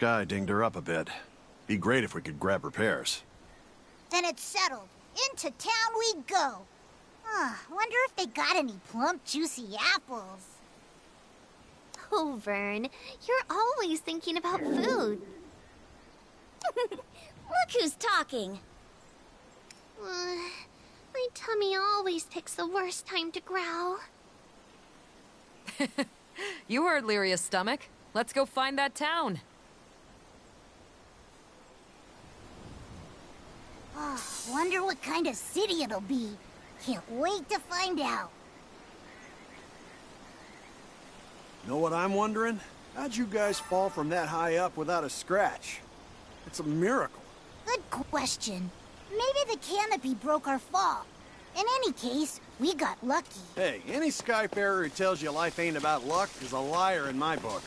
Guy dinged her up a bit. Be great if we could grab repairs. Then it's settled. Into town we go. Wonder if they got any plump, juicy apples. Oh, Vern, you're always thinking about food. Look who's talking. My tummy always picks the worst time to growl. You heard Lyria's stomach. Let's go find that town. Wonder what kind of city it'll be. Can't wait to find out. Know what I'm wondering? How'd you guys fall from that high up without a scratch? It's a miracle. Good question. Maybe the canopy broke our fall. In any case, we got lucky. Hey, any skyfarer who tells you life ain't about luck is a liar in my book.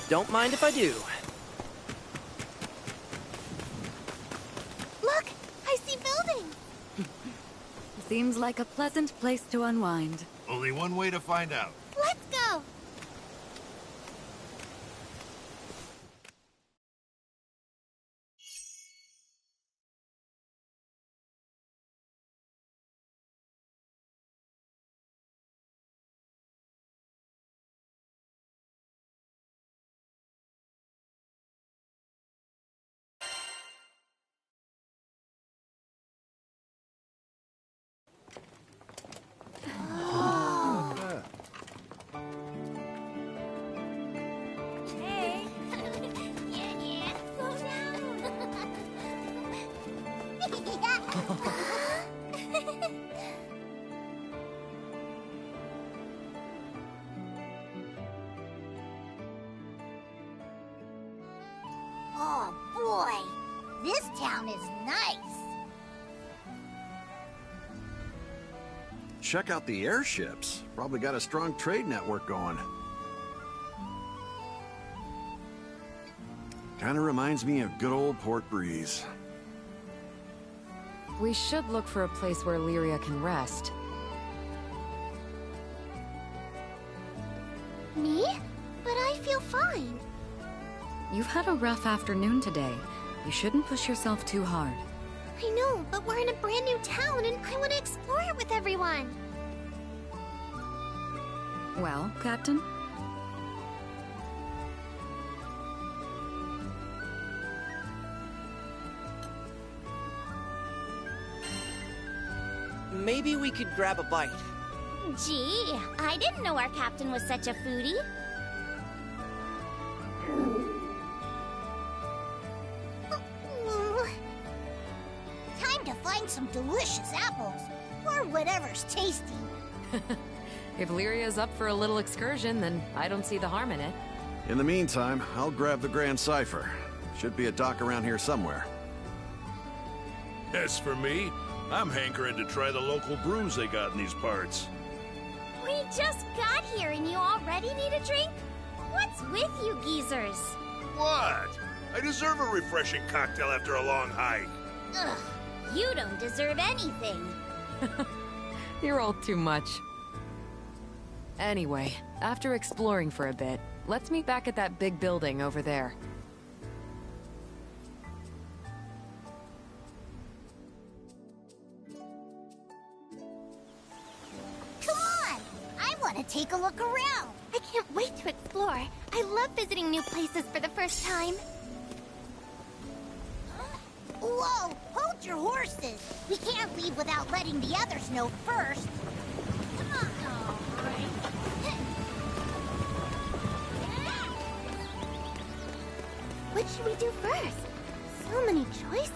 Don't mind if I do. Look! I see buildings! Seems like a pleasant place to unwind. Only one way to find out. Let's go! Oh boy, this town is nice. Check out the airships. Probably got a strong trade network going. Kinda reminds me of good old Port Breeze. We should look for a place where Lyria can rest. Me? But I feel fine. You've had a rough afternoon today. You shouldn't push yourself too hard. I know, but we're in a brand new town and I want to explore it with everyone. Well, Captain? Maybe we could grab a bite. Gee, I didn't know our captain was such a foodie. Time to find some delicious apples. Or whatever's tasty. If Lyria's up for a little excursion, then I don't see the harm in it. In the meantime, I'll grab the Grand Cipher. Should be a dock around here somewhere. As for me, I'm hankering to try the local brews they got in these parts. We just got here and you already need a drink? What's with you geezers? What? I deserve a refreshing cocktail after a long hike. Ugh, you don't deserve anything. You're all too much. Anyway, after exploring for a bit, let's meet back at that big building over there. Come on! I want to take a look around. I can't wait to explore. I love visiting new places for the first time. Whoa! Hold your horses! We can't leave without letting the others know first. Come on. What should we do first? So many choices.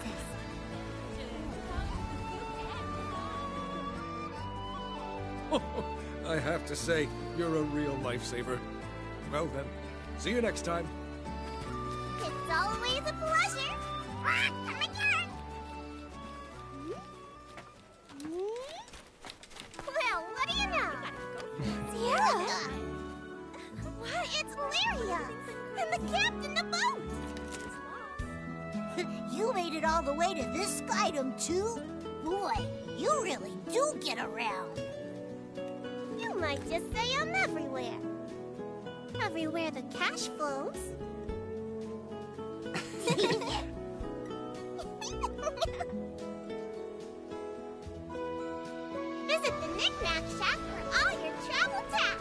I have to say, you're a real lifesaver. Well then, see you next time. It's always a pleasure. Come again. Well, what do you know? Sierra! What? It's Lyria. And the captain the boat! You made it all the way to this skydom, too? Boy, you really do get around. You might just say I'm everywhere. Everywhere the cash flows. Visit the Knick-Knack Shack for all your travel tap.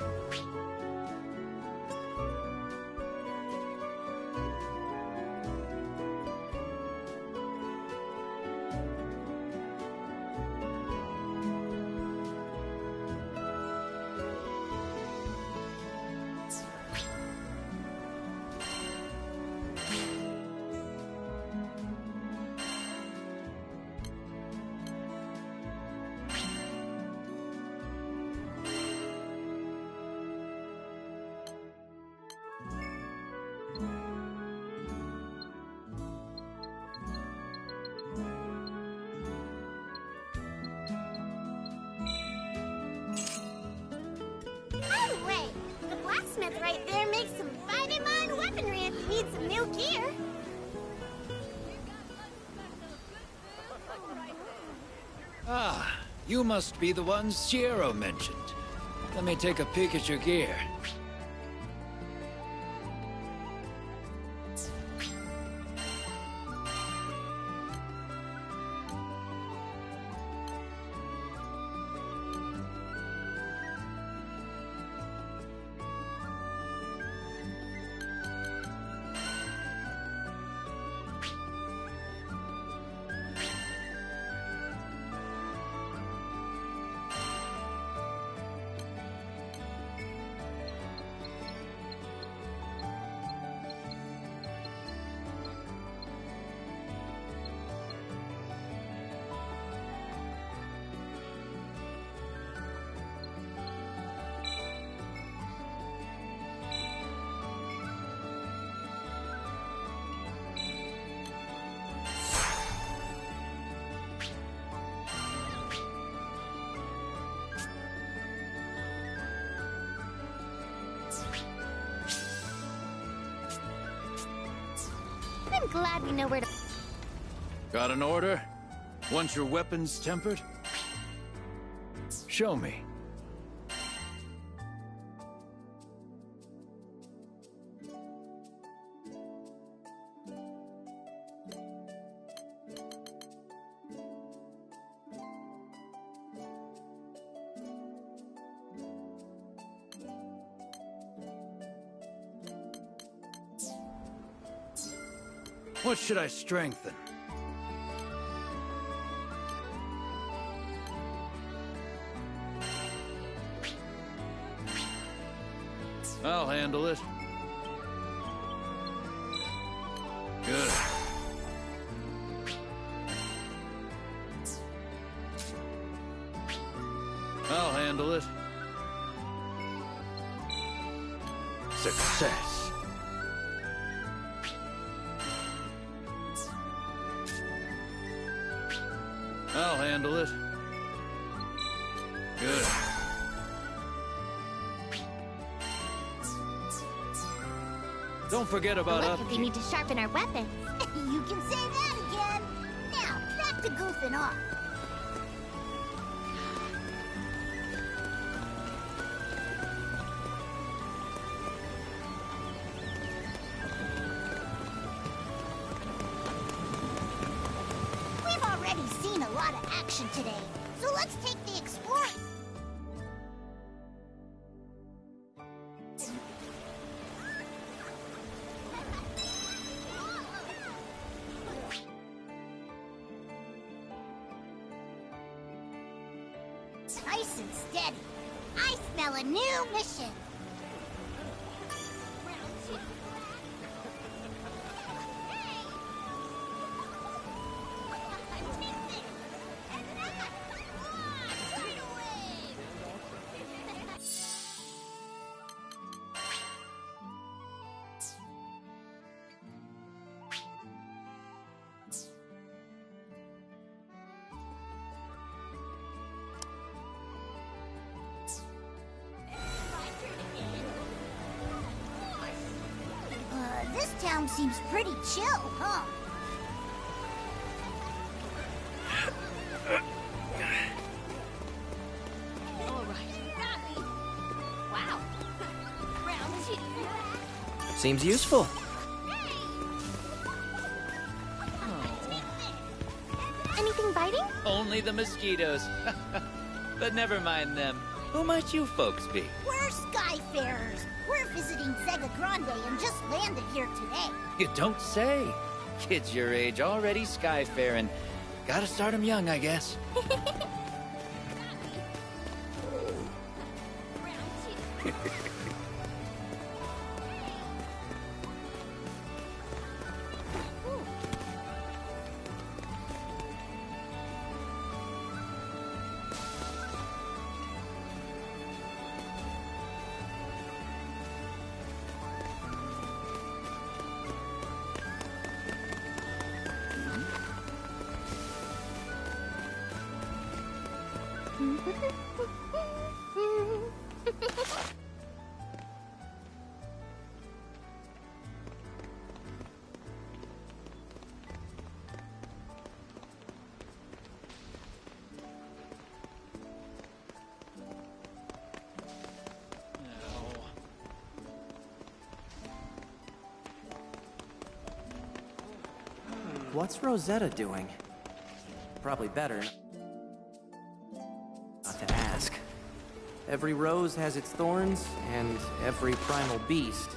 By the way, the blacksmith right there makes some fine weaponry if you need some new gear. Ah, you must be the ones Sierra mentioned. Let me take a peek at your gear. I'm glad we know where to... Got an order? Want your weapons tempered? Show me. What should I strengthen? I'll handle it. Good. I'll handle it. Success. I'll handle it. Good. Don't forget about Look, upkeep. if we need to sharpen our weapons. You can say that again. Now, back to goofing off. We've already seen a lot of action today, so let's take the exploring. Nice and steady. I smell a new mission. town seems pretty chill, huh? Wow. Seems useful. Anything biting? Only the mosquitoes. But never mind them. Who might you folks be? We're Skyfarers. We're visiting Zega Grande and just landed here today. You don't say. Kids your age already skyfaring. Gotta start 'em young, I guess. What's Rosetta doing? Probably better not to ask. Every rose has its thorns, and every primal beast.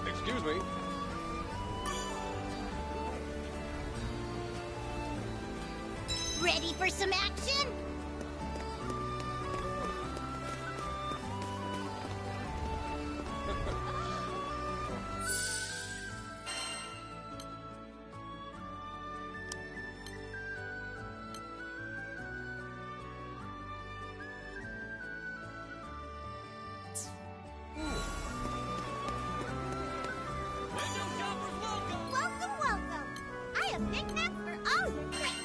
Excuse me. Ready for some action? Welcome, welcome. I have Big Mac for all your treats.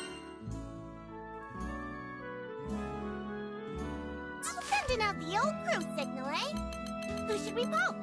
Sending out the old crew signal, eh? Who should we poke?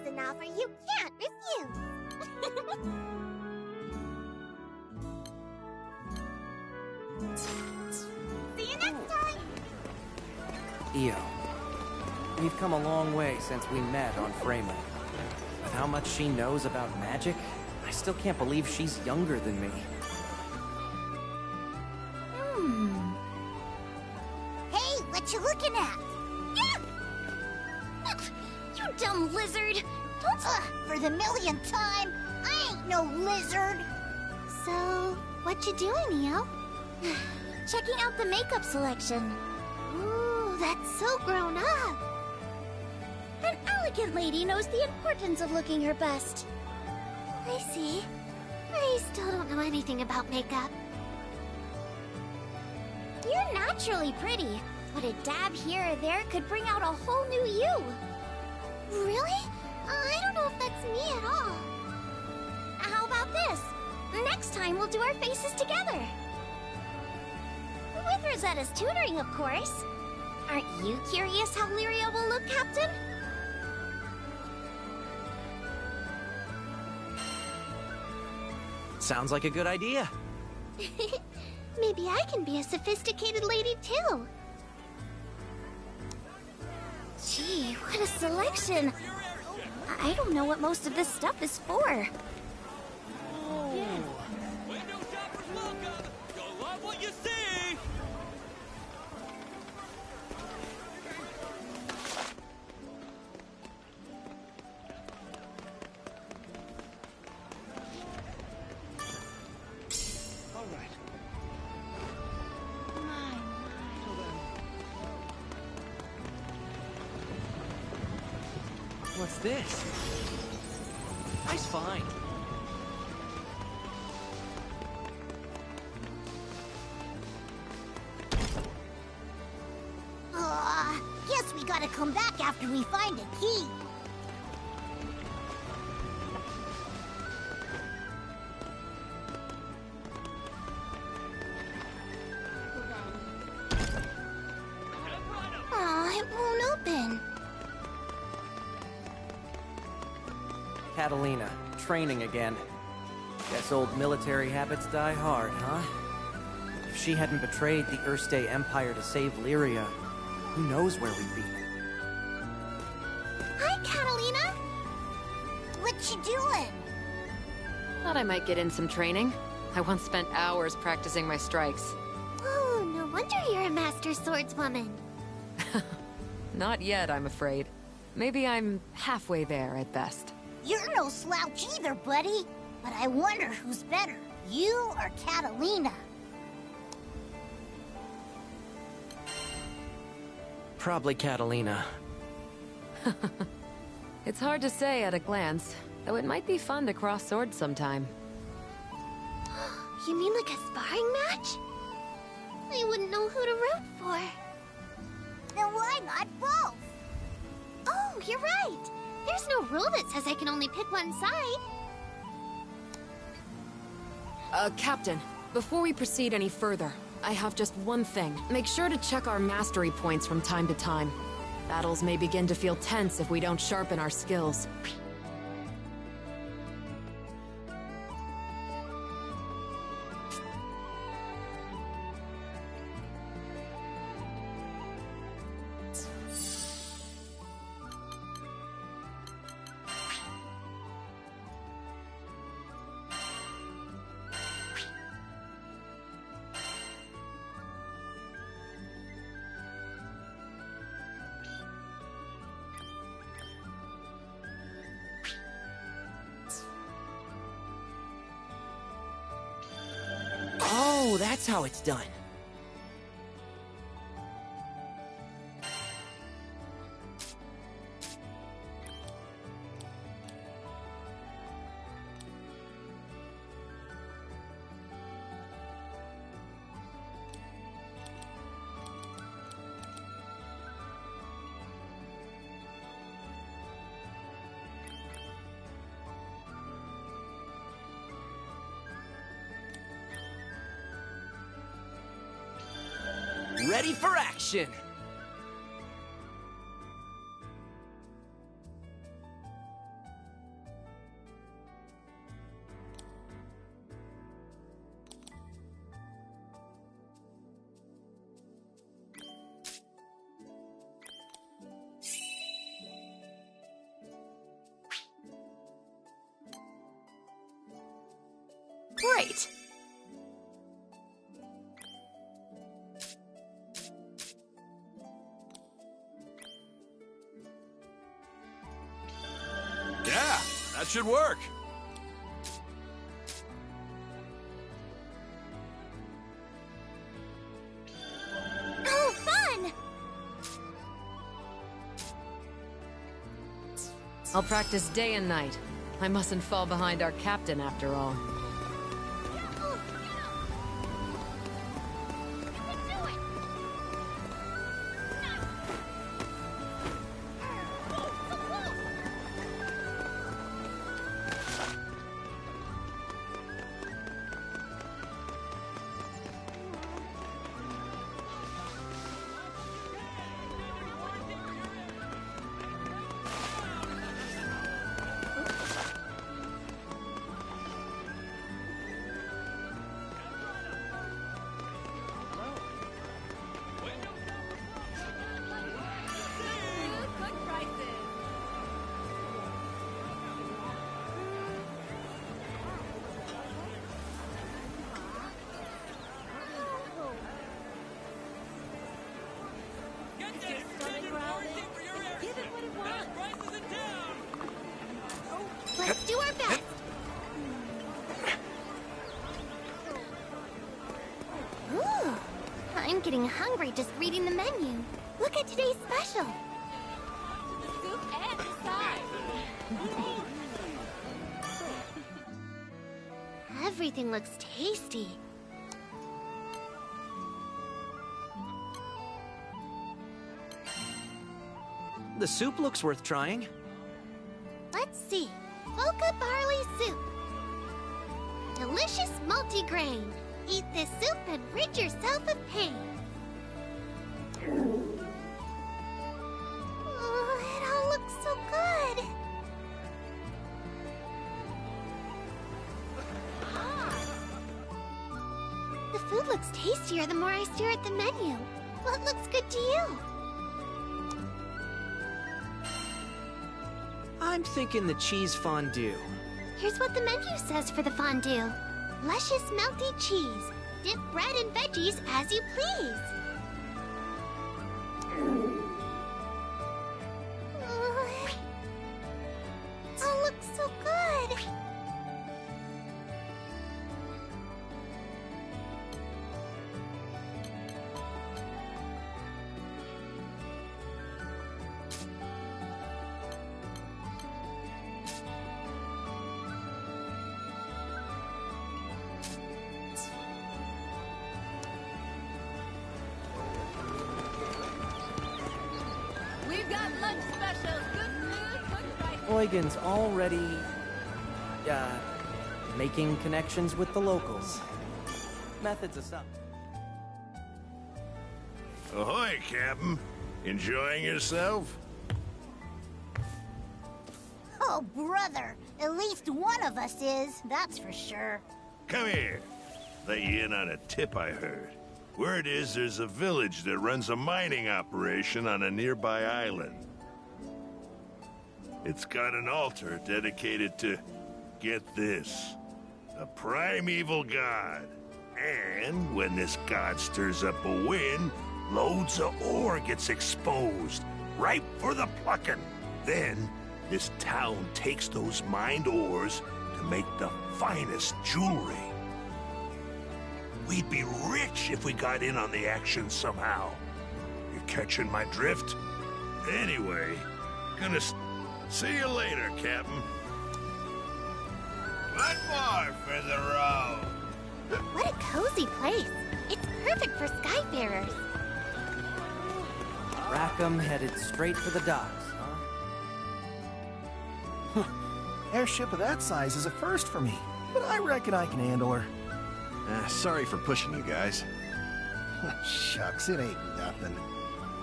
An offer you can't refuse. See you next time. Io. We've come a long way since we met on Freeman. With how much she knows about magic, I still can't believe she's younger than me. Hey, what you looking at? You dumb lizard! Don't for the millionth time, I ain't no lizard. So, what you doing, Neo? Checking out the makeup selection. Ooh, that's so grown up. An elegant lady knows the importance of looking her best. I see. I still don't know anything about makeup. You're naturally pretty, but a dab here or there could bring out a whole new you. Really? I don't know if that's me at all. How about this? Next time we'll do our faces together. With Rosetta's tutoring, of course. Aren't you curious how Lyria will look, Captain? Sounds like a good idea. Maybe I can be a sophisticated lady, too. Gee, what a selection. I don't know what most of this stuff is for. What's this? Nice find. Guess we gotta come back after we find a key. Aw, it won't open. Catalina, training again. Guess old military habits die hard, huh? If she hadn't betrayed the Erste Empire to save Lyria, who knows where we'd be? Hi, Catalina. What you doing? Thought I might get in some training. I once spent hours practicing my strikes. Oh, no wonder you're a master swordswoman. Not yet, I'm afraid. Maybe I'm halfway there at best. You're no slouch either, buddy. But I wonder who's better, you or Catalina? Probably Catalina. It's hard to say at a glance, though it might be fun to cross swords sometime. You mean like a sparring match? I wouldn't know who to root for. Then why not both? Oh, you're right. There's no rule that says I can only pick one side. Captain, before we proceed any further, I have just one thing. Make sure to check our mastery points from time to time. Battles may begin to feel tense if we don't sharpen our skills. Oh, that's how it's done. Ready for action! Great! Yeah, that should work. Oh, fun! I'll practice day and night. I mustn't fall behind our captain after all. Let's do our best. Ooh, I'm getting hungry just reading the menu. Look at today's special. Scoop and the side. Everything looks tasty. The soup looks worth trying. Let's see. Mocha barley soup. Delicious multigrain. Eat this soup and rid yourself of pain. Oh, it all looks so good. The food looks tastier the more I stare at the menu. What looks good to you? I'm thinking the cheese fondue. Here's what the menu says for the fondue. Luscious melty cheese. Dip bread and veggies as you please. Oh, looks so good. We've got lunch specials. Good food cooked right. Eugen's already, making connections with the locals. Methods aside. Ahoy, Captain. Enjoying yourself? Oh, brother. At least one of us is, that's for sure. Come here. Let you in on a tip I heard. Word is there's a village that runs a mining operation on a nearby island. It's got an altar dedicated to, get this, a primeval god. And when this god stirs up a wind, loads of ore gets exposed, ripe for the plucking. Then, this town takes those mined ores to make the finest jewelry. We'd be rich if we got in on the action somehow. You catching my drift? Anyway, gonna see you later, Captain. One more for the road. What a cozy place. It's perfect for skyfarers. Rackham headed straight for the docks, huh? Airship of that size is a first for me, but I reckon I can handle her. Sorry for pushing you guys. Shucks, it ain't nothing.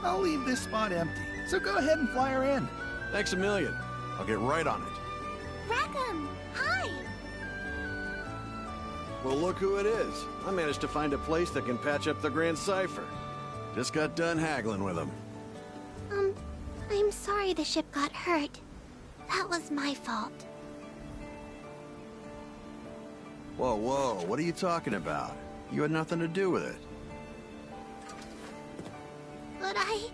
I'll leave this spot empty, so go ahead and fly her in. Thanks a million. I'll get right on it. Rackham, hi. Well, look who it is. I managed to find a place that can patch up the Grand Cipher. Just got done haggling with them. I'm sorry the ship got hurt. That was my fault. Whoa, whoa, what are you talking about? You had nothing to do with it. But I...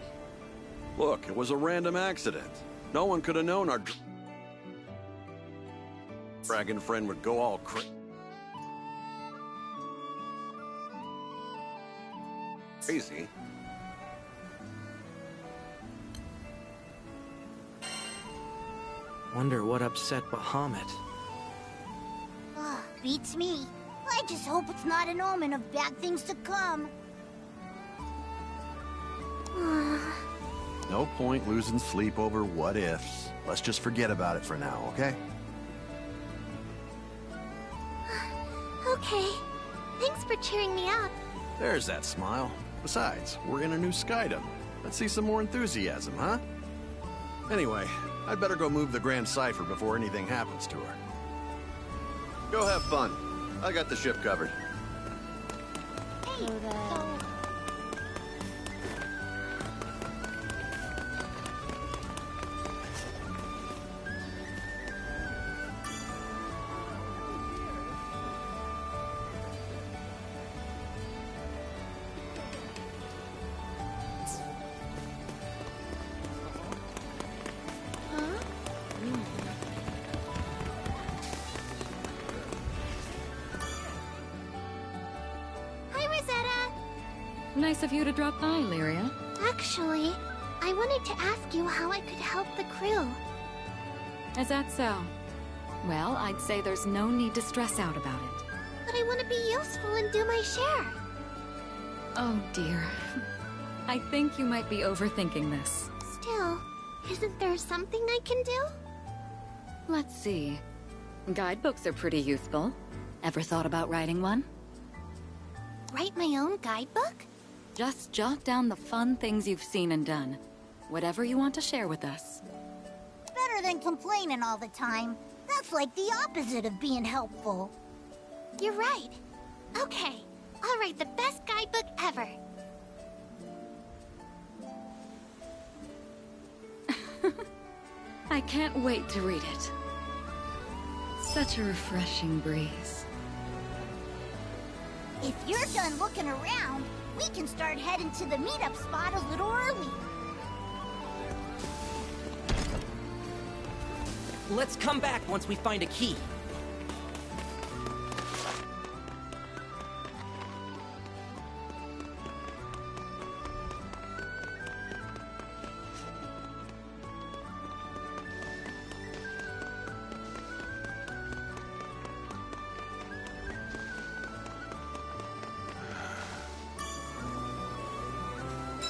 Look, it was a random accident. No one could have known our dragon friend would go all crazy. Wonder what upset Bahamut. Ugh, beats me. I just hope it's not an omen of bad things to come. No point losing sleep over what ifs. Let's just forget about it for now, okay? Okay. Thanks for cheering me up. There's that smile. Besides, we're in a new Skydom. Let's see some more enthusiasm, huh? Anyway, I'd better go move the Grand Cipher before anything happens to her. Go have fun. I got the ship covered. Hey, Nice of you to drop by, Lyria. Actually, I wanted to ask you how I could help the crew. Is that so? Well, I'd say there's no need to stress out about it. but I want to be useful and do my share. Oh dear. I think you might be overthinking this. Still, isn't there something I can do? Let's see. Guidebooks are pretty useful. Ever thought about writing one? Write my own guidebook? Just jot down the fun things you've seen and done. Whatever you want to share with us. Better than complaining all the time. That's like the opposite of being helpful. You're right. Okay, I'll write the best guidebook ever. I can't wait to read it. Such a refreshing breeze. If you're done looking around, we can start heading to the meetup spot a little early. Let's come back once we find a key.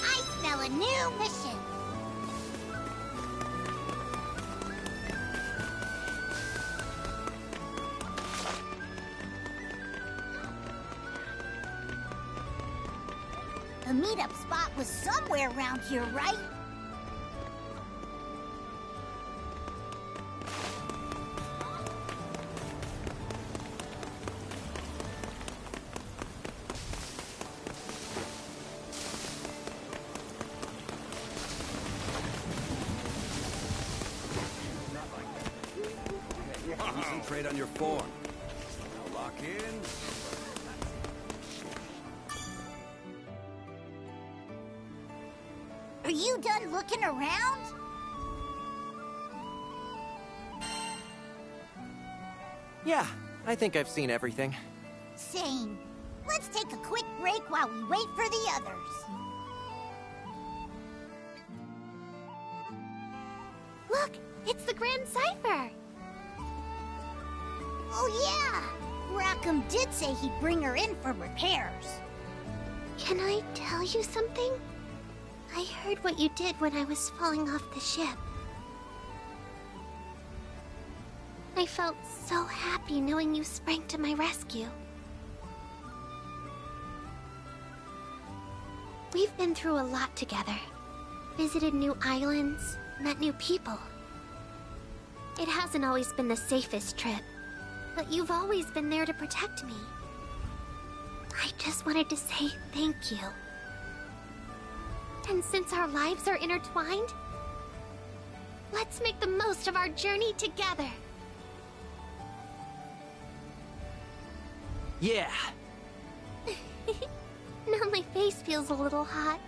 I smell a new mission. The meetup spot was somewhere around here, right? Concentrate on your form. Now lock in. Are you done looking around? Yeah, I think I've seen everything. Same. Let's take a quick break while we wait for the others. Look, it's the Grand Cipher. Oh yeah! Rackham did say he'd bring her in for repairs. Can I tell you something? I heard what you did when I was falling off the ship. I felt so happy knowing you sprang to my rescue. We've been through a lot together. Visited new islands, met new people. It hasn't always been the safest trip, but you've always been there to protect me. I just wanted to say thank you. And since our lives are intertwined, let's make the most of our journey together. Yeah. Now my face feels a little hot.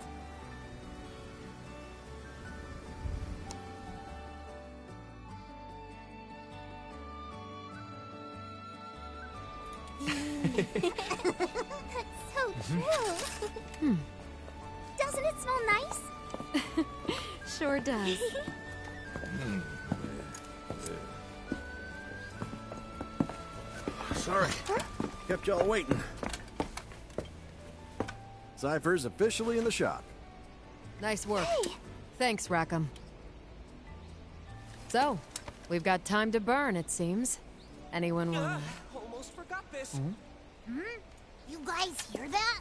That's so true. Doesn't it smell nice? Sure does. Sorry. Kept y'all waiting. Cypher's officially in the shop. Nice work. Hey! Thanks, Rackham. So, we've got time to burn, it seems. Anyone want... Almost forgot this. You guys hear that?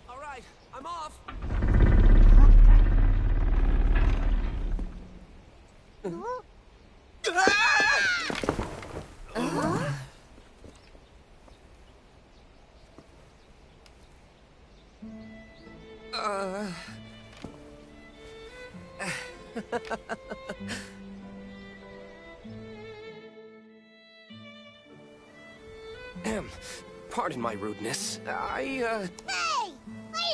All right, I'm off. Pardon my rudeness. Hey! I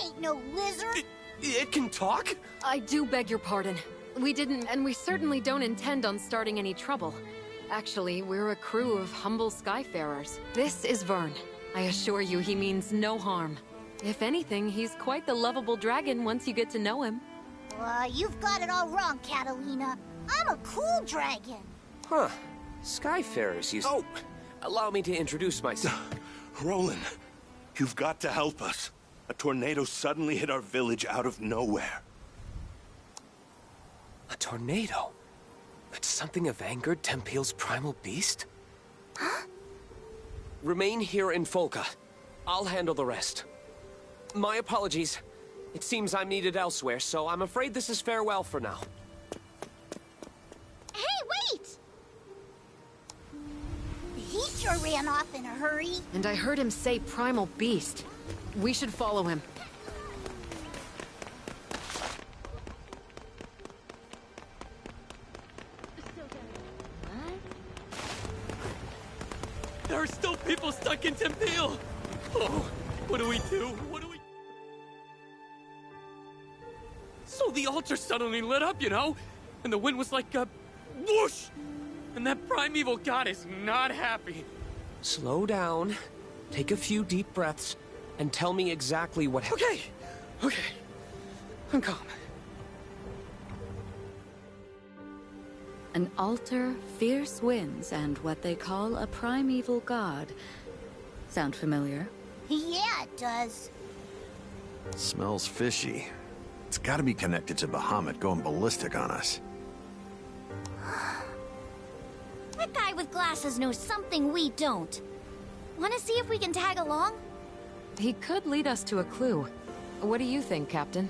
ain't no lizard! It can talk? I do beg your pardon. We didn't, and we certainly don't intend on starting any trouble. Actually, we're a crew of humble skyfarers. This is Vern. I assure you he means no harm. If anything, he's quite the lovable dragon once you get to know him. You've got it all wrong, Catalina. I'm a cool dragon. Huh. Skyfarers, you... Oh, allow me to introduce myself. Roland, you've got to help us. A tornado suddenly hit our village out of nowhere. A tornado? Could something have angered Tempeal's primal beast? Huh? Remain here in Folca. I'll handle the rest. My apologies. It seems I'm needed elsewhere, so I'm afraid this is farewell for now. Hey, wait! He sure ran off in a hurry. And I heard him say primal beast. We should follow him. There are still people stuck in Tempeal! Oh, what do we do? What do we... So the altar suddenly lit up, you know? And the wind was like a whoosh! And that primeval god is not happy. Slow down, take a few deep breaths, and tell me exactly what happened. Okay. I'm calm. An altar, fierce winds, and what they call a primeval god. Sound familiar? Yeah, it does. Smells fishy. It's gotta be connected to Bahamut going ballistic on us. That guy with glasses knows something we don't. Wanna see if we can tag along? He could lead us to a clue. What do you think, Captain?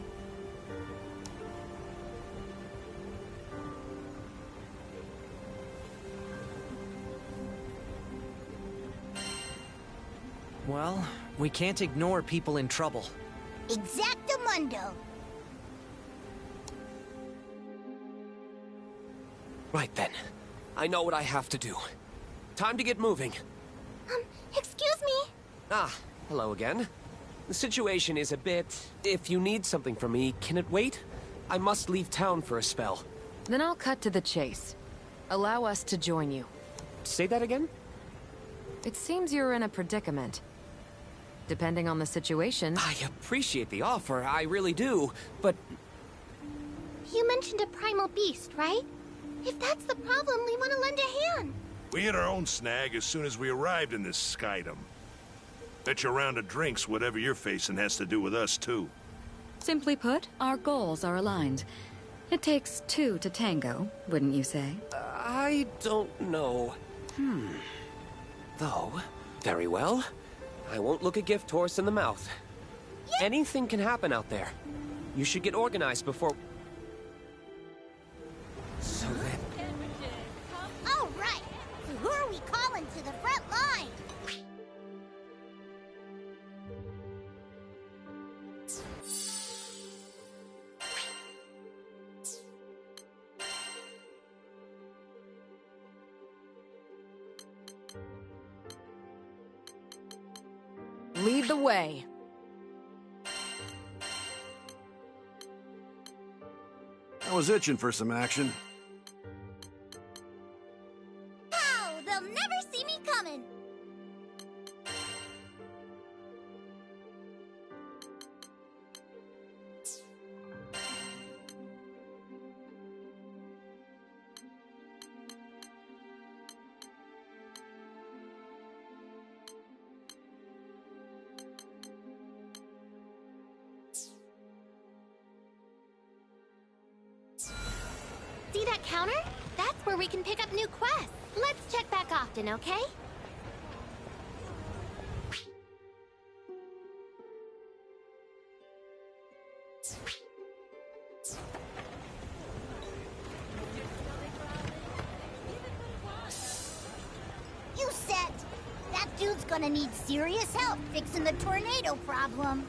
Well, we can't ignore people in trouble. Exactamundo. Right then. I know what I have to do. Time to get moving. Excuse me? Ah, hello again. The situation is a bit... If you need something from me, can it wait? I must leave town for a spell. Then I'll cut to the chase. Allow us to join you. Say that again? It seems you're in a predicament. Depending on the situation... I appreciate the offer, I really do, but... You mentioned a primal beast, right? If that's the problem, we want to lend a hand. We hit our own snag as soon as we arrived in this skydom. Bet you a round of drinks whatever you're facing has to do with us, too. Simply put, our goals are aligned. It takes two to tango, wouldn't you say? I don't know. Though, very well. I won't look a gift horse in the mouth. Anything can happen out there. You should get organized before... So then... All right. So who are we calling to the front line? Lead the way. I was itching for some action. Ow! They'll never see me coming! See that counter? That's where we can pick up new quests. Let's check back often, okay? You set. That dude's gonna need serious help fixing the tornado problem.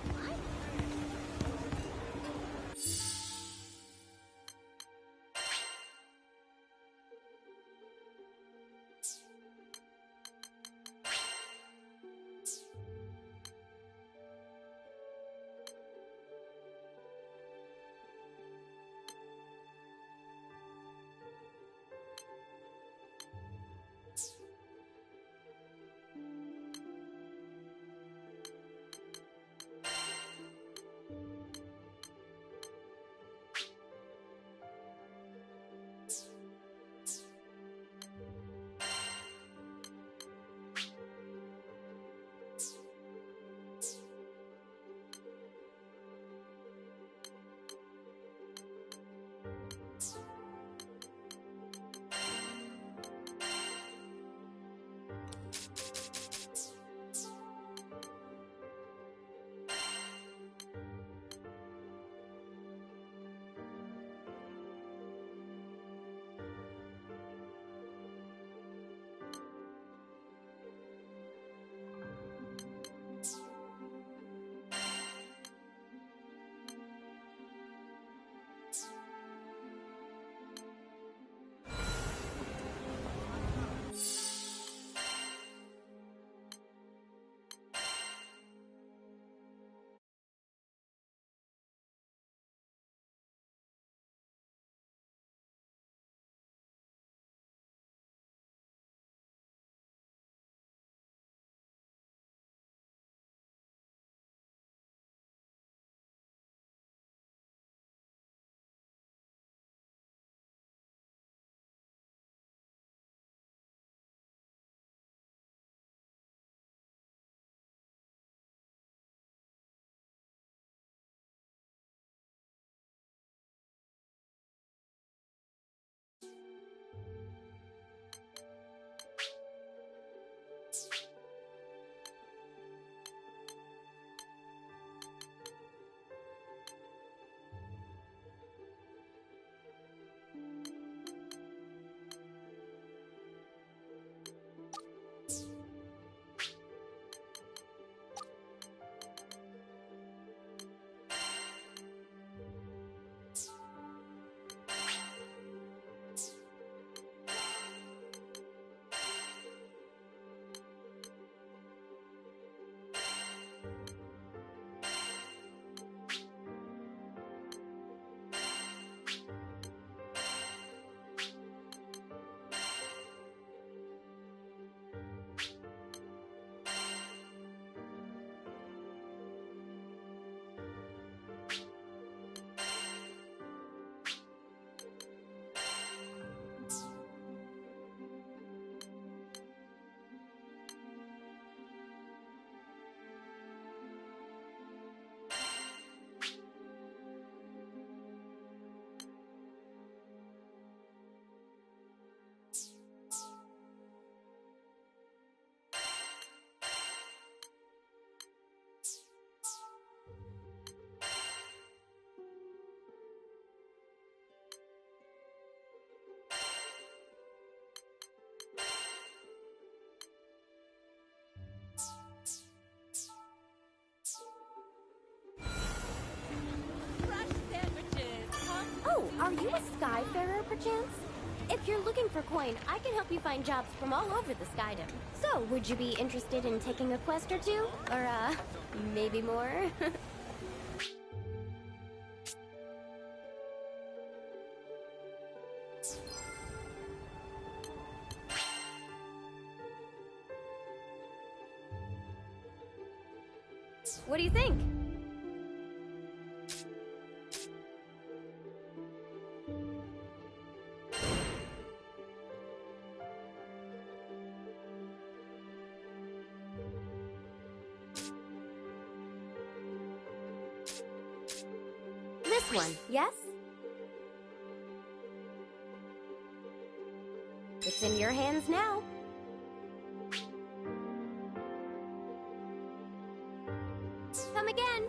a Skyfarer, perchance? If you're looking for coin, I can help you find jobs from all over the Skydom. So, would you be interested in taking a quest or two? Or, maybe more? What do you think? This one, yes? It's in your hands now. Come again.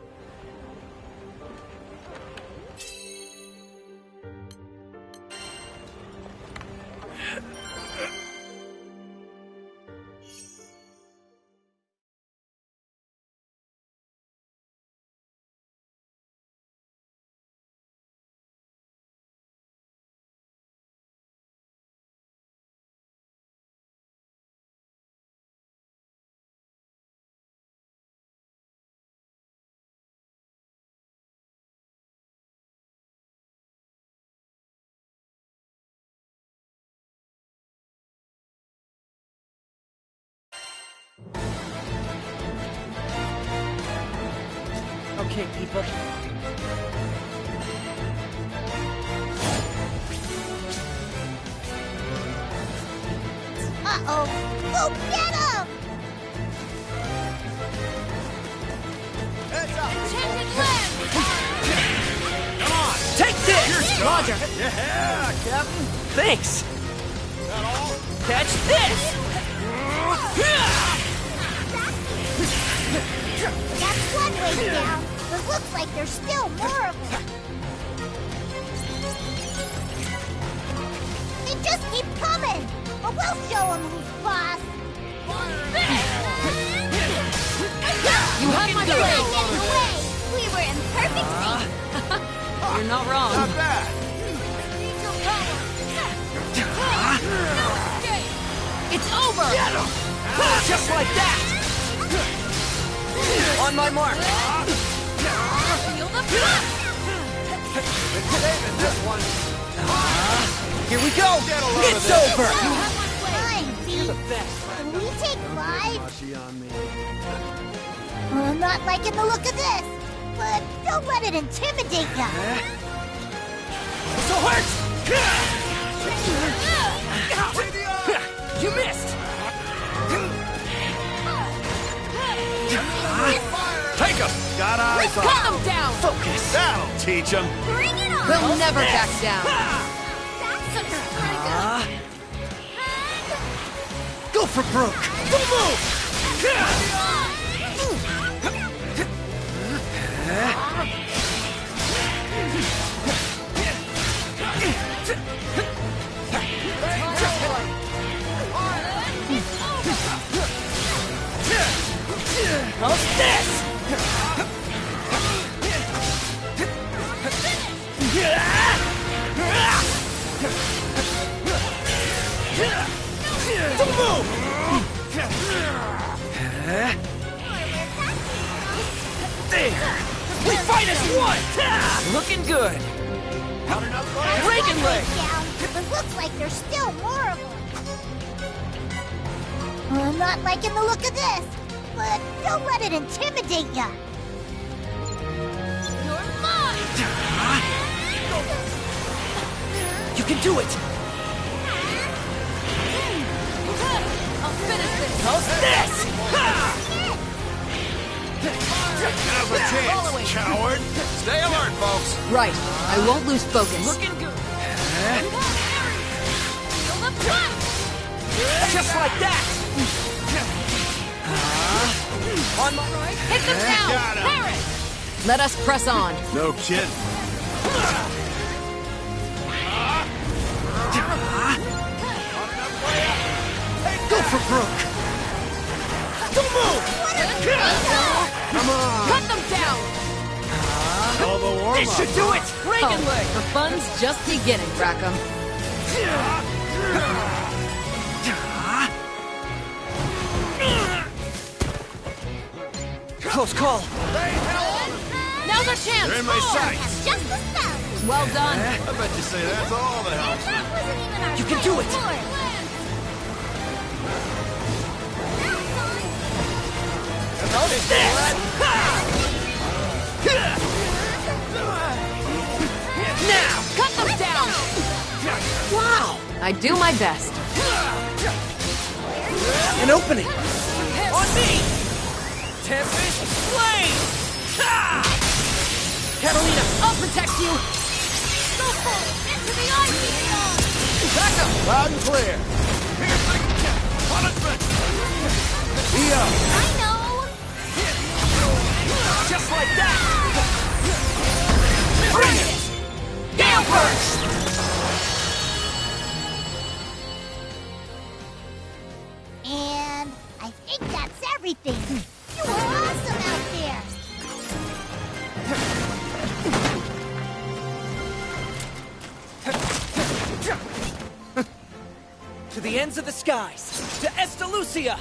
Okay, people. Uh-oh! Go get him! Heads up! Enchanted land! Come on, take this! Roger! Yeah, Captain! Thanks! That all? Catch this! That's one way down, but looks like there's still more of them. They just keep coming, but we'll show them who's boss. You have my Get blade! in the way! We were in perfect sync. You're not wrong. Not bad! It's over! Get him! Just like that! On my mark! Feel the blood! It's saving this one! Here we go! It's over! You have my blade! Fine, You're Pete. the best! Can we take 5? Mushy on me. I'm not liking the look of this, but don't let it intimidate ya. So hurt! You missed! Take him! Got eyes on Cut them down! Focus! That'll teach him! Bring it on! We'll never back down! That's pretty good. Go for broke! Don't move! How's this? Don't move! There! We fight as one! Looking good! Reagan leg! Down, but looks like there's still more of them. I'm not liking the look of this, but don't let it intimidate ya. You're mine! You can do it! I'll finish this! How's this? Have a chance, coward! Stay alert, folks! Right. I won't lose focus. Looking good! Feel the blood! Just like that! On my right! Hit them down! Got him. Parry! Let us press on. No kidding. Go for broke! Don't move! Come on! Cut them down! All the work? This should do it! Reagan leg! The fun's just beginning, Rackham. Close call. Now's our chance! They're in my sights. Just the stuff. Well done. I bet you say that's all the help. That wasn't even our You can do it. Now! Cut them down! Wow! I do my best. An opening! On me! Tempest Flame! Ha! Catalina! I'll protect you! Go full into the ice field. Back up! Loud and clear. Punishment. Leo! I know. Just like that! Bring it! Gale Burst! And I think that's everything. You were awesome out there. To the ends of the skies! To Estalucia!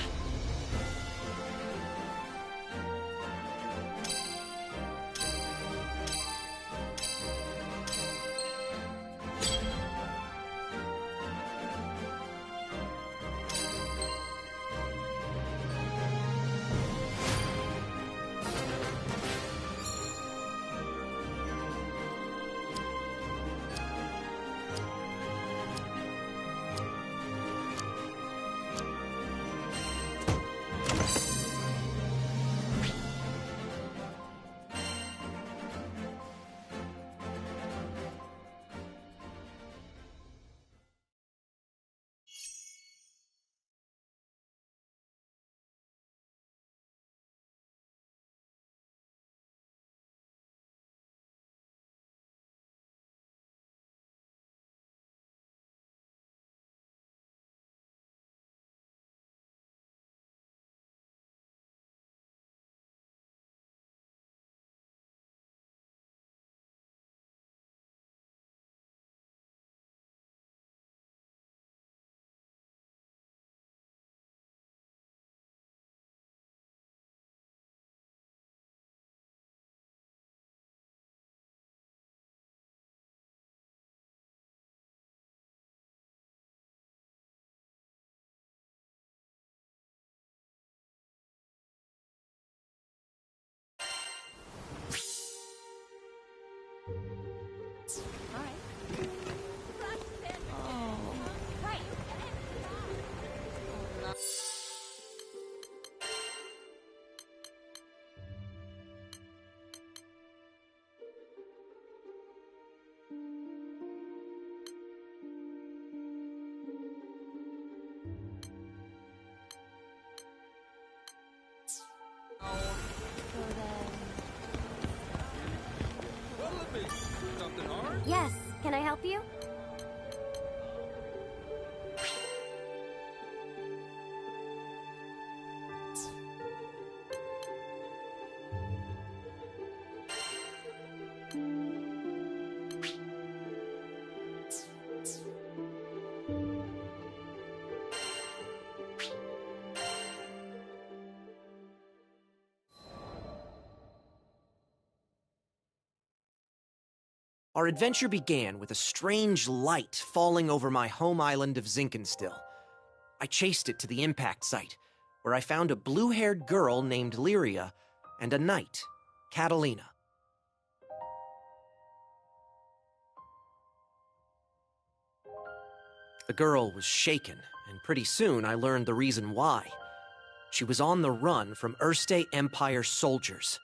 Yes, can I help you? Our adventure began with a strange light falling over my home island of Zinkenstill. I chased it to the impact site, where I found a blue-haired girl named Lyria and a knight, Catalina. The girl was shaken, and pretty soon I learned the reason why. She was on the run from Erste Empire soldiers.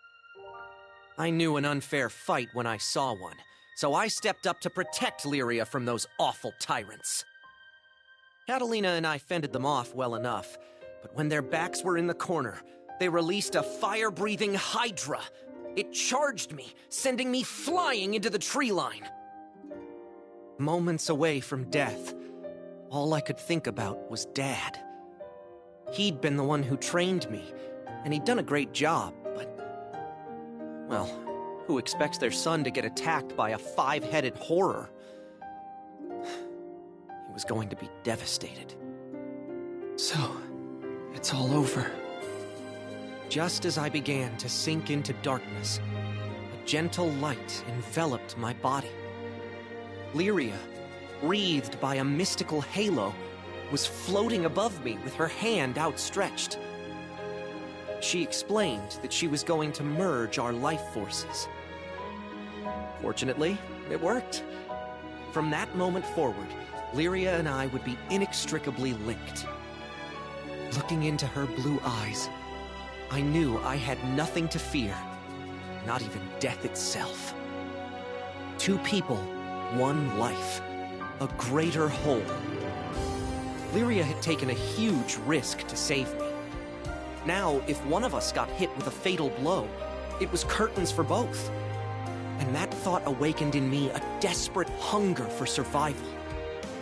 I knew an unfair fight when I saw one, so I stepped up to protect Lyria from those awful tyrants. Catalina and I fended them off well enough, but when their backs were in the corner, they released a fire-breathing Hydra. It charged me, sending me flying into the tree line. Moments away from death, all I could think about was Dad. He'd been the one who trained me, and he'd done a great job, but... well, Who expects their son to get attacked by a 5-headed horror? He was going to be devastated. So, it's all over. Just as I began to sink into darkness, a gentle light enveloped my body. Lyria, wreathed by a mystical halo, was floating above me with her hand outstretched. She explained that she was going to merge our life forces. Fortunately, it worked. From that moment forward, Lyria and I would be inextricably linked. Looking into her blue eyes, I knew I had nothing to fear, not even death itself. 2 people, 1 life, a greater whole. Lyria had taken a huge risk to save me. Now, if one of us got hit with a fatal blow, it was curtains for both. And that thought awakened in me a desperate hunger for survival,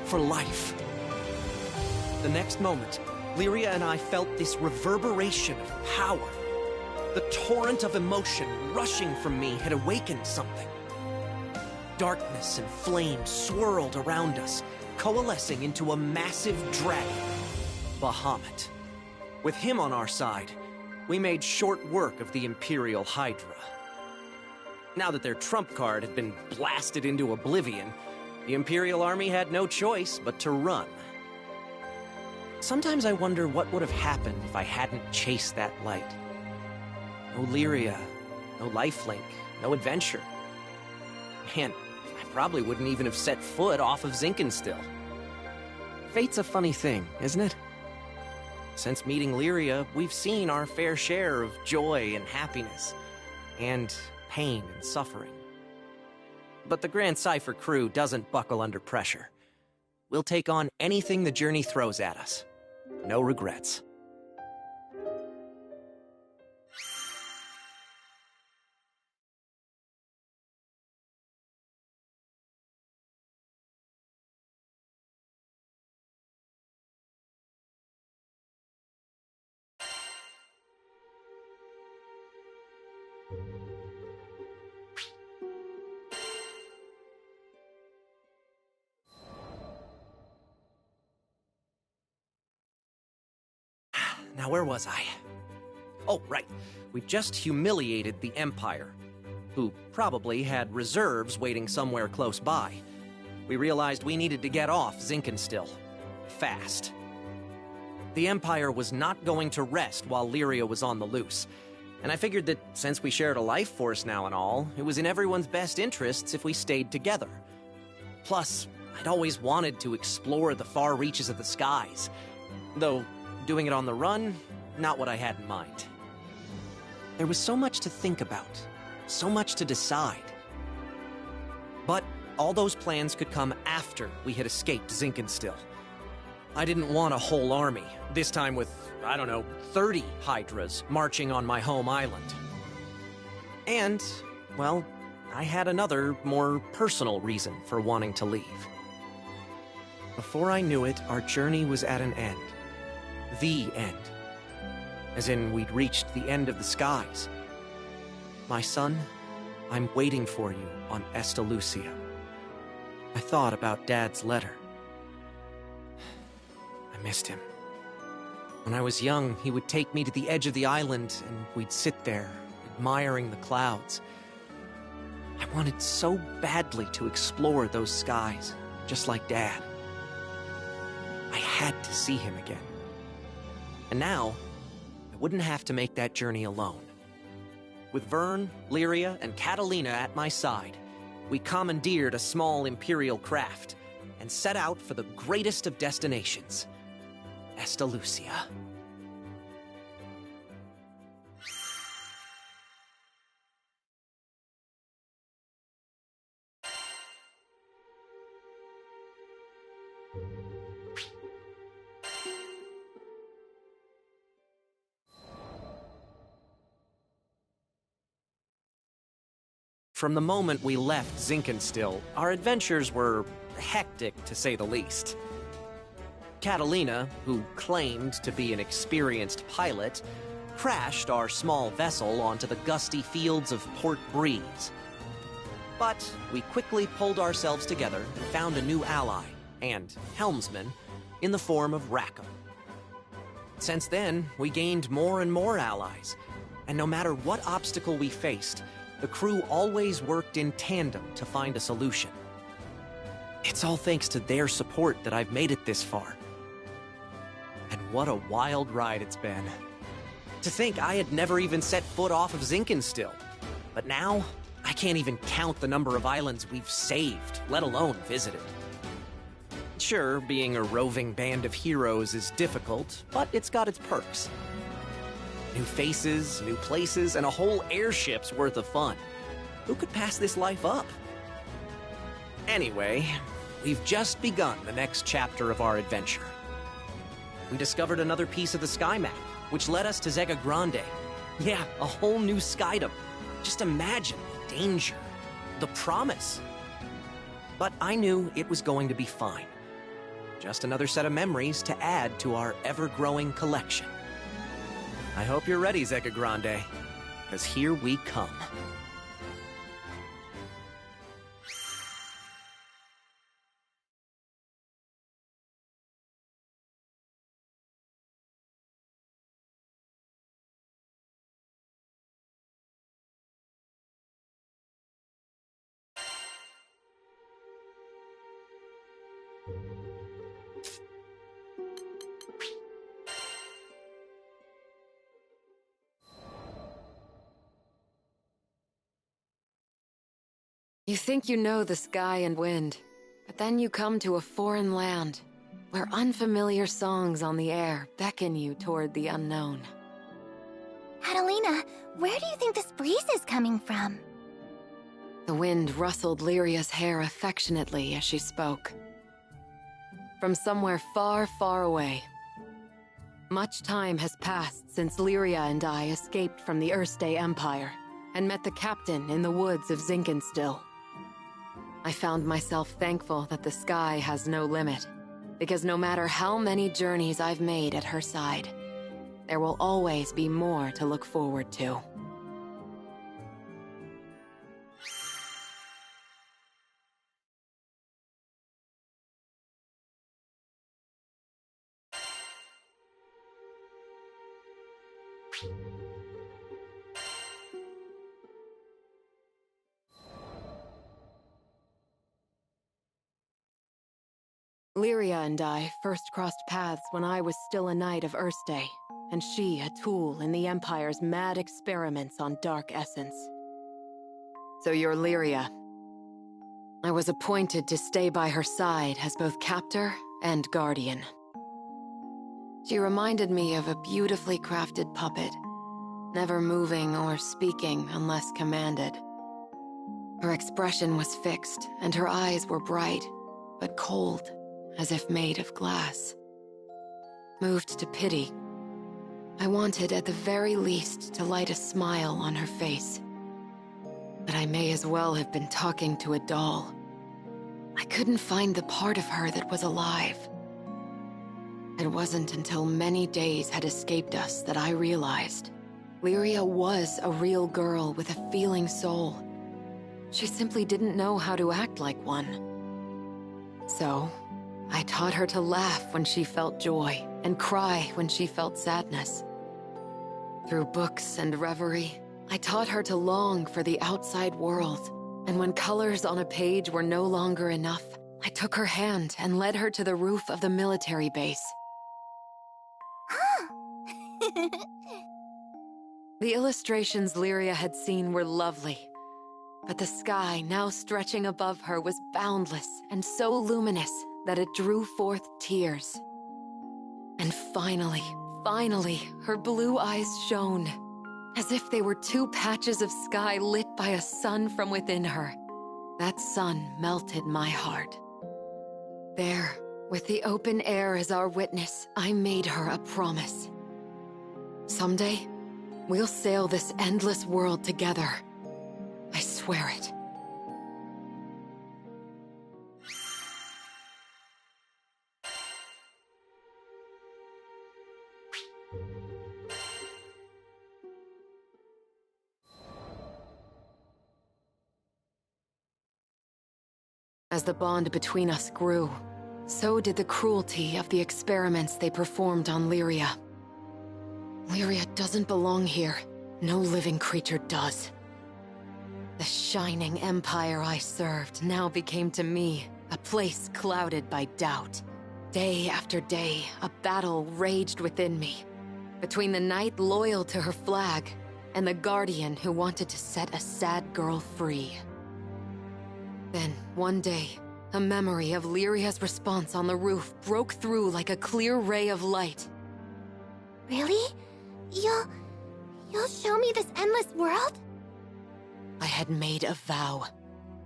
for life. The next moment, Lyria and I felt this reverberation of power. The torrent of emotion rushing from me had awakened something. Darkness and flame swirled around us, coalescing into a massive dragon, Bahamut. With him on our side, we made short work of the Imperial Hydra. Now that their trump card had been blasted into oblivion, the Imperial Army had no choice but to run. Sometimes I wonder what would have happened if I hadn't chased that light. No Lyria, no lifelink, no adventure. Man, I probably wouldn't even have set foot off of Zinkenstill. Fate's a funny thing, isn't it? Since meeting Lyria, we've seen our fair share of joy and happiness, and pain and suffering. But the Grand Cypher crew doesn't buckle under pressure. We'll take on anything the journey throws at us. No regrets. Now, where was I? Oh, right. We just humiliated the Empire, who probably had reserves waiting somewhere close by. We realized we needed to get off Zinkenstill. Fast. The Empire was not going to rest while Lyria was on the loose, and I figured that since we shared a life force now and all, it was in everyone's best interests if we stayed together. Plus, I'd always wanted to explore the far reaches of the skies, though doing it on the run, not what I had in mind. There was so much to think about, so much to decide. But all those plans could come after we had escaped Zinkenstill. I didn't want a whole army, this time with, 30 Hydras marching on my home island. And, well, I had another, more personal reason for wanting to leave. Before I knew it, our journey was at an end. The end. As in, we'd reached the end of the skies. My son, I'm waiting for you on Estalucia. I thought about Dad's letter. I missed him. When I was young, he would take me to the edge of the island, and we'd sit there, admiring the clouds. I wanted so badly to explore those skies, just like Dad. I had to see him again. And now, I wouldn't have to make that journey alone. With Vern, Lyria, and Catalina at my side, we commandeered a small Imperial craft and set out for the greatest of destinations, Estalucia. From the moment we left Zinkenstill, our adventures were hectic, to say the least. Catalina, who claimed to be an experienced pilot, crashed our small vessel onto the gusty fields of Port Breeze. But we quickly pulled ourselves together and found a new ally, and helmsman, in the form of Rackham. Since then, we gained more and more allies, and no matter what obstacle we faced, the crew always worked in tandem to find a solution. It's all thanks to their support that I've made it this far. And what a wild ride it's been. To think I had never even set foot off of Zinkenstill. But now, I can't even count the number of islands we've saved, let alone visited. Sure, being a roving band of heroes is difficult, but it's got its perks. New faces, new places, and a whole airship's worth of fun. Who could pass this life up? Anyway, we've just begun the next chapter of our adventure. We discovered another piece of the sky map, which led us to Zega Grande. Yeah, a whole new skydom. Just imagine the danger, the promise. But I knew it was going to be fine. Just another set of memories to add to our ever-growing collection. I hope you're ready, Zega Grande, because here we come. You think you know the sky and wind, but then you come to a foreign land, where unfamiliar songs on the air beckon you toward the unknown. Catalina, where do you think this breeze is coming from? The wind rustled Lyria's hair affectionately as she spoke. From somewhere far, far away. Much time has passed since Lyria and I escaped from the Erste Empire and met the captain in the woods of Zinkenstill. I found myself thankful that the sky has no limit, because no matter how many journeys I've made at her side, there will always be more to look forward to. Lyria and I first crossed paths when I was still a knight of Erste, and she a tool in the Empire's mad experiments on dark essence. So you're Lyria. I was appointed to stay by her side as both captor and guardian. She reminded me of a beautifully crafted puppet, never moving or speaking unless commanded. Her expression was fixed, and her eyes were bright, but cold, as if made of glass. Moved to pity, I wanted at the very least to light a smile on her face. But I may as well have been talking to a doll. I couldn't find the part of her that was alive. It wasn't until many days had escaped us that I realized Lyria was a real girl with a feeling soul. She simply didn't know how to act like one. So, I taught her to laugh when she felt joy and cry when she felt sadness. Through books and reverie, I taught her to long for the outside world, and when colors on a page were no longer enough, I took her hand and led her to the roof of the military base. The illustrations Lyria had seen were lovely, but the sky now stretching above her was boundless and so luminous that it drew forth tears. And finally, her blue eyes shone, as if they were two patches of sky lit by a sun from within her. That sun melted my heart. There, with the open air as our witness, I made her a promise. Someday, we'll sail this endless world together. I swear it. As the bond between us grew, so did the cruelty of the experiments they performed on Lyria. Lyria doesn't belong here. No living creature does. The shining empire I served now became to me a place clouded by doubt. Day after day, a battle raged within me, between the knight loyal to her flag and the guardian who wanted to set a sad girl free. Then, one day, a memory of Lyria's response on the roof broke through like a clear ray of light. Really? You'll show me this endless world? I had made a vow.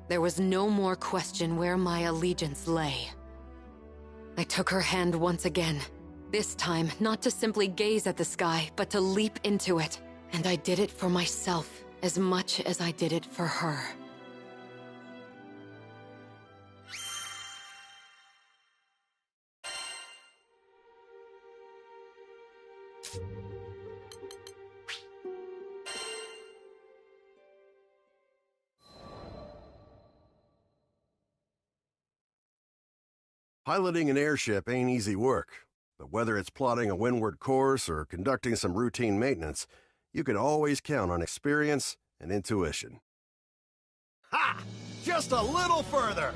There was no more question where my allegiance lay. I took her hand once again. This time, not to simply gaze at the sky, but to leap into it. And I did it for myself as much as I did it for her. Piloting an airship ain't easy work, but whether it's plotting a windward course or conducting some routine maintenance, you can always count on experience and intuition. Ha! Just a little further!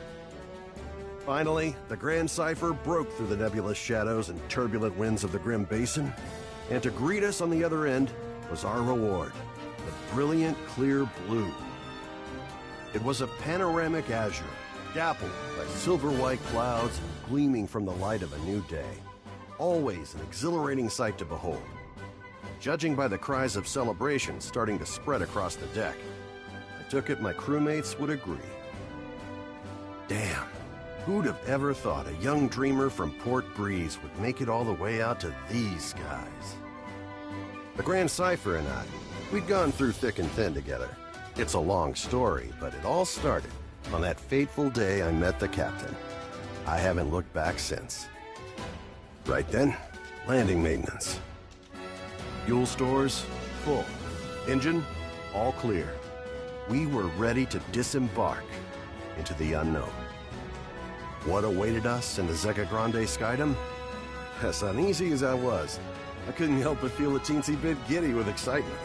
Finally, the Grand Cipher broke through the nebulous shadows and turbulent winds of the Grim Basin, and to greet us on the other end was our reward, the brilliant clear blue. It was a panoramic azure, dappled by silver-white clouds gleaming from the light of a new day. Always an exhilarating sight to behold. Judging by the cries of celebration starting to spread across the deck, I took it my crewmates would agree. Damn, who'd have ever thought a young dreamer from Port Breeze would make it all the way out to these skies? The Grand Cipher and I, we'd gone through thick and thin together. It's a long story, but it all started on that fateful day I met the captain. I haven't looked back since. Right then, landing maintenance. Fuel stores, full. Engine, all clear. We were ready to disembark into the unknown. What awaited us in the Zeka Grande Skydom? As uneasy as I was, I couldn't help but feel a teensy bit giddy with excitement.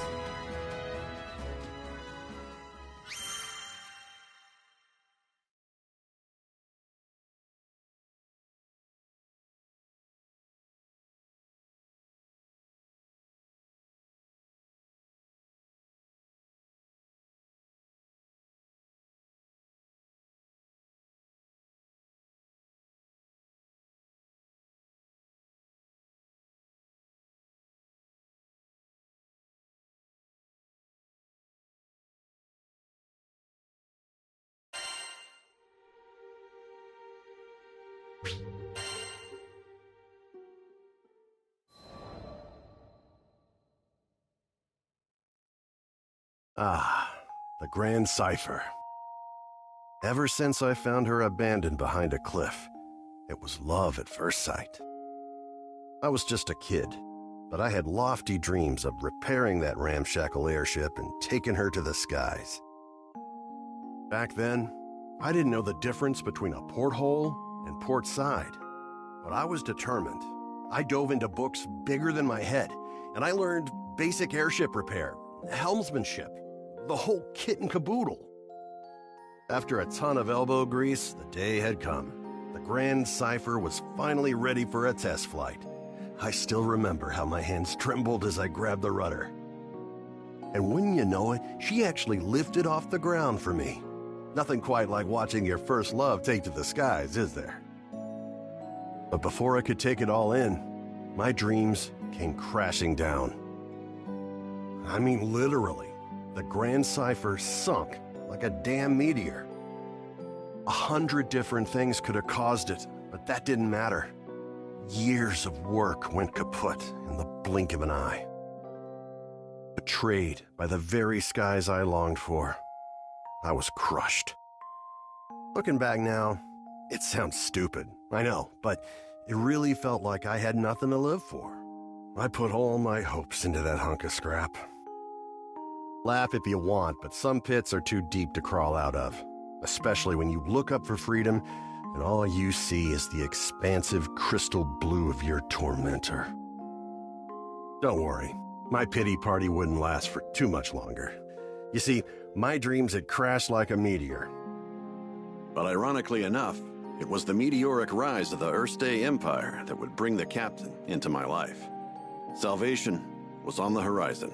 Ah, the Grand Cipher. Ever since I found her abandoned behind a cliff, it was love at first sight. I was just a kid, but I had lofty dreams of repairing that ramshackle airship and taking her to the skies. Back then, I didn't know the difference between a porthole and port side, but I was determined. I dove into books bigger than my head, and I learned basic airship repair, helmsmanship, the whole kit and caboodle. After a ton of elbow grease, the day had come. The Grand Cipher was finally ready for a test flight. I still remember how my hands trembled as I grabbed the rudder. And wouldn't you know it, she actually lifted off the ground for me. Nothing quite like watching your first love take to the skies, is there? But before I could take it all in, my dreams came crashing down. I mean, literally. The Grand Cipher sunk like a damn meteor. 100 different things could have caused it, but that didn't matter. Years of work went kaput in the blink of an eye. Betrayed by the very skies I longed for, I was crushed. Looking back now, it sounds stupid, I know, but it really felt like I had nothing to live for. I put all my hopes into that hunk of scrap. Laugh if you want, but some pits are too deep to crawl out of. especially when you look up for freedom and all you see is the expansive crystal blue of your tormentor. Don't worry, my pity party wouldn't last for too much longer. You see, my dreams had crashed like a meteor. But ironically enough, it was the meteoric rise of the Erste Empire that would bring the captain into my life. Salvation was on the horizon.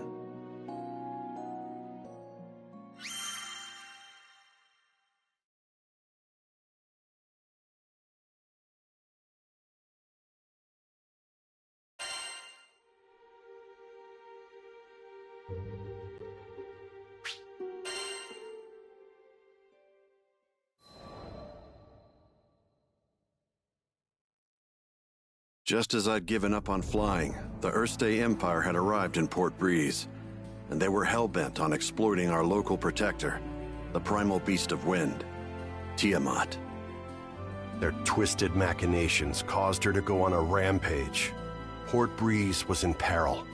Just as I'd given up on flying, the Erste Empire had arrived in Port Breeze, and they were hell-bent on exploiting our local protector, the primal beast of wind, Tiamat. Their twisted machinations caused her to go on a rampage. Port Breeze was in peril.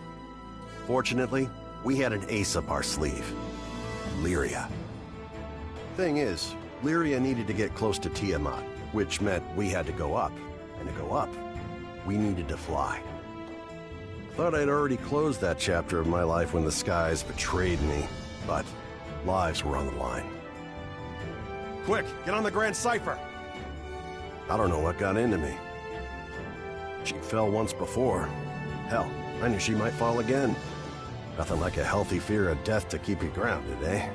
Fortunately, we had an ace up our sleeve, Lyria. Thing is, Lyria needed to get close to Tiamat, which meant we had to go up, and to go up, we needed to fly. Thought I'd already closed that chapter of my life when the skies betrayed me, but lives were on the line. Quick, get on the Grand Cipher! I don't know what got into me. She fell once before. Hell, I knew she might fall again. Nothing like a healthy fear of death to keep you grounded, eh?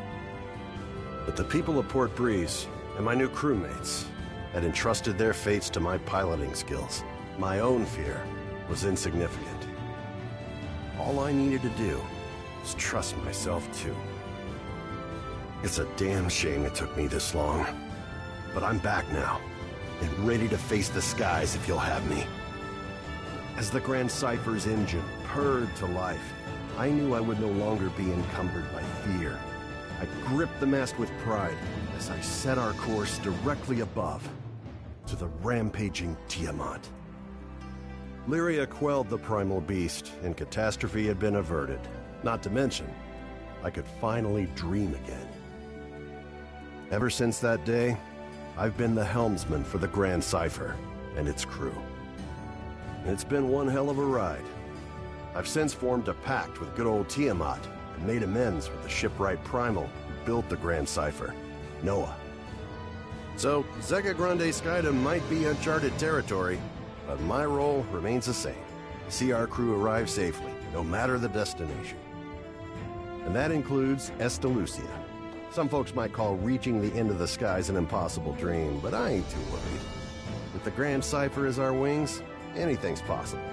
But the people of Port Breeze, and my new crewmates, had entrusted their fates to my piloting skills. My own fear was insignificant. All I needed to do was trust myself, too. It's a damn shame it took me this long. But I'm back now, and ready to face the skies if you'll have me. As the Grand Cipher's engine purred to life, I knew I would no longer be encumbered by fear. I gripped the mast with pride as I set our course directly above to the rampaging Tiamat. Lyria quelled the primal beast, and catastrophe had been averted. Not to mention, I could finally dream again. Ever since that day, I've been the helmsman for the Grand Cipher and its crew. It's been one hell of a ride. I've since formed a pact with good old Tiamat and made amends with the shipwright primal who built the Grand Cipher, Noah. So, Zega Grande Skydom might be uncharted territory, but my role remains the same. See our crew arrive safely, no matter the destination. And that includes Estalucia. Some folks might call reaching the end of the skies an impossible dream, but I ain't too worried. With the Grand Cipher as our wings, anything's possible.